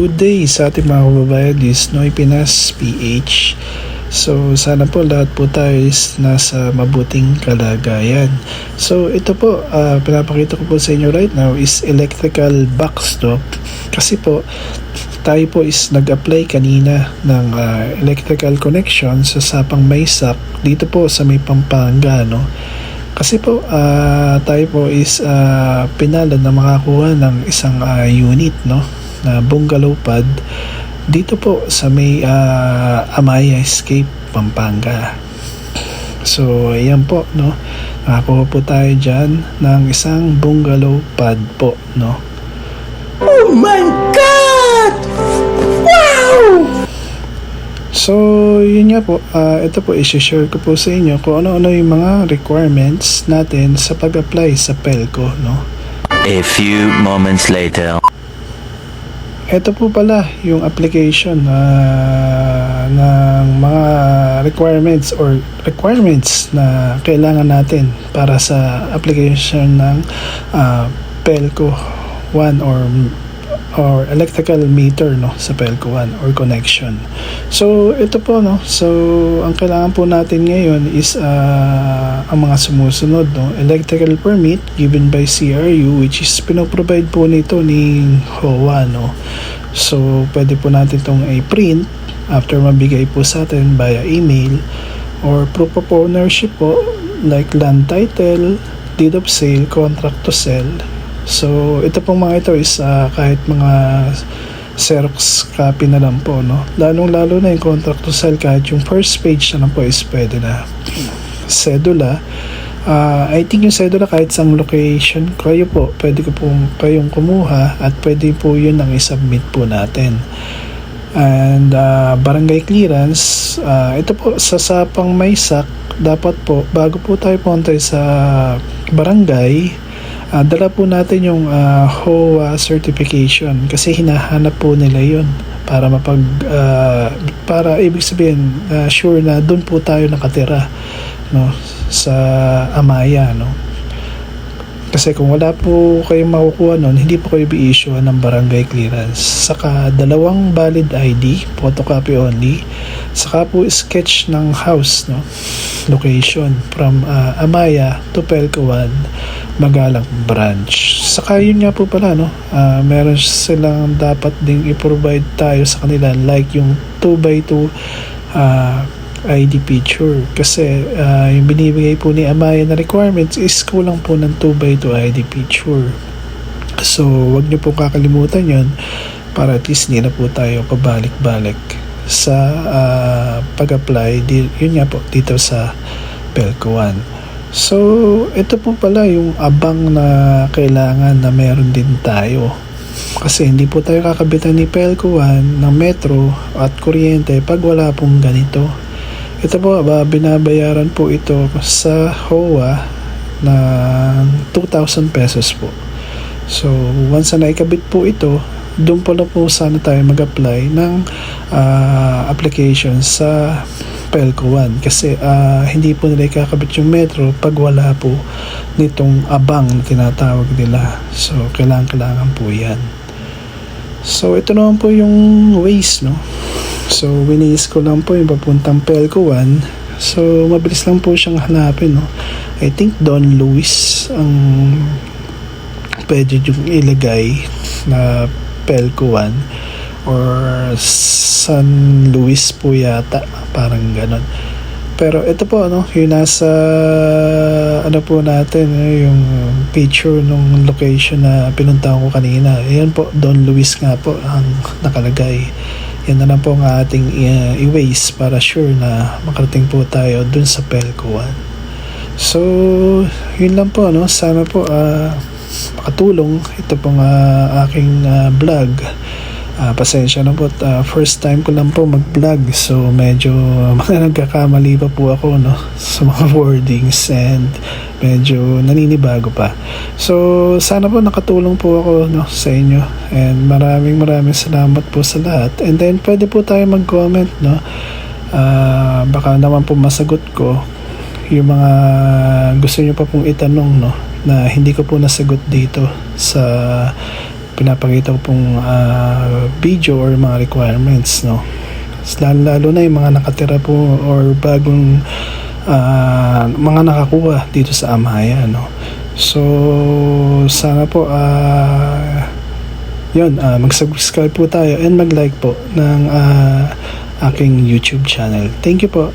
Good day sa ating mga kababayan, this Noy Pinas PH. So sana po lahat po tayo is nasa mabuting kalagayan. So ito po, pinapakita ko po sa inyo right now is electrical box stop. Kasi po tayo po is nag-apply kanina ng electrical connection sa Sapang Maysak dito po sa may Pampanga, no? Kasi po tayo po is pinalad na makakuha ng isang unit, no, na bungalow pad dito po sa may Amaya Escape, Pampanga. So ayan po, no, nakakuha po tayo dyan ng isang bungalow pad po, no. Oh my God! Wow! So yun nga po, ito po isi-share ko po sa inyo kung ano-ano yung mga requirements natin sa pag-apply sa PELCO, no. A few moments later. Ito po pala yung application ng mga requirements na kailangan natin para sa application ng PELCO 1 or electrical meter, no, sa PELCO 1 or connection. So ito po, no, so ang kailangan po natin ngayon is ang mga sumusunod, no. Electrical permit given by CRU, which is pinoprovide po nito ni HOA, no. So pwede po natin itong i-print after mabigay po sa atin via email, or proof of ownership po like land title, deed of sale, contract to sell. So ito pong mga ito is kahit mga Xerox copy na lang po, no. Lalong-lalo na yung contract to sell, kahit yung first page na lang po is pwede na. Cedula, I think yung cedula kahit sa location kayo po, pwede ko pong kayong kumuha at pwede po yun ang isubmit po natin. And barangay clearance, ito po sa Sapang Maysak, dapat po bago po tayo punta sa barangay, dala po natin yung HOA certification, kasi hinahanap po nila yun para para ibig sabihin sure na doon po tayo nakatira, no, sa Amaya, no. Kasi kung wala po kayong makukuha nun, hindi po kayo i-issue ng barangay clearance. Saka 2 valid ID, photocopy only. Saka po sketch ng house, no, location from Amaya to PELCO 1 Magalang branch. Saka yun nga po pala, no, meron silang dapat ding i-provide tayo sa kanila, like yung 2x2 ID picture, kasi yung binibigay po ni Amaya na requirements is kulang po ng 2x2 ID picture. So wag niyo po kakalimutan yun para at least hindi na po tayo pabalik-balik sa pag-apply yun nga po dito sa PELCO 1. So ito po pala yung abang na kailangan na meron din tayo, kasi hindi po tayo kakabitan ni PELCO 1 ng metro at kuryente pag wala pong ganito. Ito po, binabayaran po ito sa HOA ng 2,000 pesos po. So once na naikabit po ito, doon po na po sana tayo mag-apply ng application sa PELCO 1, kasi hindi po nila ikakabit yung metro pag wala po nitong abang na tinatawag nila. So kailangan po yan. So ito naman po yung ways, no. So winis ko lang po yung papuntang PELCO 1. So mabilis lang po siyang hanapin, no. I think Don Luis ang pwede yung ilagay na PELCO 1 or San Luis po yata, parang ganon. Pero ito po, ano, yung nasa ano po natin, yung picture nung location na pinuntahan ko kanina, ayan po, Don Luis nga po ang nakalagay. Yan na lang po ang ating i-waste para sure na makarating po tayo dun sa PELCO 1. So yun lang po, no. Sana po makatulong ito pong aking vlog. Pasensya na po, first time ko lang po mag-vlog, so medyo nagkakamali pa po ako, no, sa mga wordings and medyo naninibago pa. So sana po nakatulong po ako, no, sa inyo, and maraming salamat po sa lahat. And then pwede po tayo mag-comment, no, baka naman po masagot ko yung mga gusto nyo pa pong itanong, no, na hindi ko po nasagot dito sa pinapakita ko pong video or mga requirements, no. Lalo na yung mga nakatira po or bagong mga nakakuha dito sa Amaya, no. So sana po mag-subscribe po tayo and mag-like po ng aking YouTube channel. Thank you po.